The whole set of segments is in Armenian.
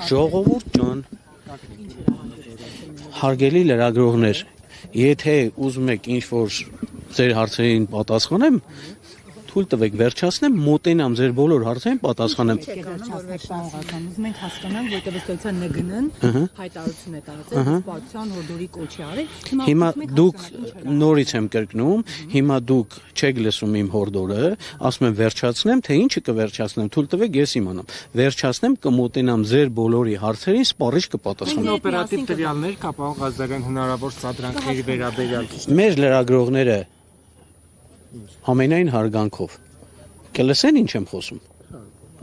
Ժողովուրդ ջան, հարգելի լրագրողներ, եթե ուզում եք ինչ-որ ձեր հարցերին պատասխանեմ, թույլ տվեք վերջացնեմ, մոտենամ ձեր բոլոր հարցերին պատասխանեմ։ Ուզում ենք հասկանանք, որտեղ ըստեյության ՆԳՆ-ն հայտարարություն է տարածել, սպառության հորդորի կոչի արել։ Հիմա դուք նորից եմ կրկնում, հիմա դուք չեք լսում իմ հորդորը, ասում եմ վերջացնեմ, թե ինչը կվերջացնեմ, թույլ տվեք ես իմանամ։ Վերջացնեմ, կմոտենամ ձեր բոլորի հարցերին, սպառիչ կպատասխանեմ։ Օպերատիվ տվյալներ կա, պարոն Ղազարյան, հնարավոր սադրանքների վերաբերյալ։ Մեր լրագրողները ամենայն հարգանքով կլսեն ինչ եմ խոսում։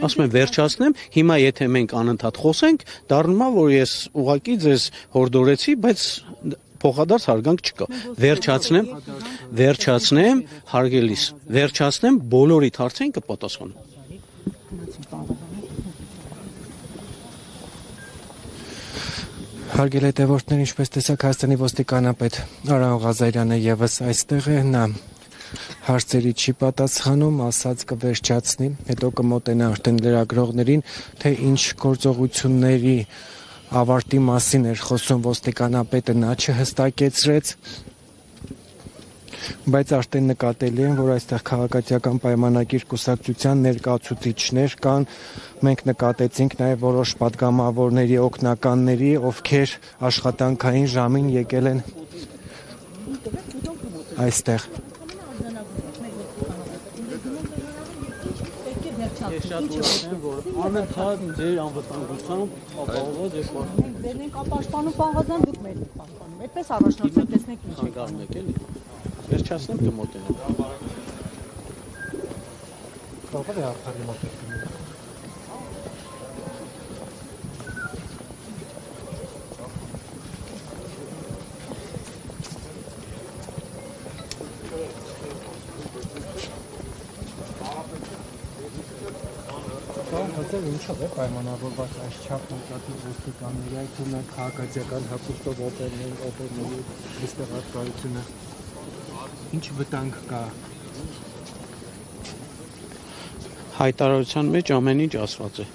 Ասում եմ վերջացնեմ, հիմա եթե մենք անընդհատ խոսենք, դառնում է, որ ես ուղղակի ձեզ հորդորեցի, բայց փոխադարձ հարգանք չկա։ Վերջացնեմ, հարգելիս, վերջացնեմ, բոլորի հարցերին կպատասխանեմ։ Հարգելի հետևորդներ, ինչպես տեսակ Հայաստանի ոստիկանապետ Արամ Ղազարյանը եւս այստեղ է, նա հարցերի չի պատասխանում, ասաց կվերջացնի, հետո կմոտենա արդեն լրագրողներին, թե ինչ գործողությունների ավարտի մասին էր խոսում ոստիկանապետը, նա չհստակեցրեց, բայց արդեն նկատելի է, որ այստեղ քաղաքացիական պայմանագիր կուսակցության ներկայացուցիչներ կան, մենք նկատեցինք նաև որոշ պատգամավորների օգնականների, ովքեր աշխատանքային ժամին եկել են այստեղ։ Ես շատ ուրախ որ անընդհատ ձեր անվտանգությամբ ապահովված եք պաշտպանում։ Ձեր ենք ապաշտպանում պահվածան, դուք մեր եք պաշտպանում։ Այդպես առաջնորդում տեսնեք ինչ եք անում եք էլի։ Վերջացնեմ կմոտենամ։ Կարող է արդարի մոտեցնել։ Ինչով է պայմանավորված այս չափ նկատի ոստիկանների, այդ թվում է քաղաքացիական հապուստով օպերների այստեղարկայությունը, ինչ վտանգ կա։ Հայտարարության մեջ ամեն ինչ ասված է։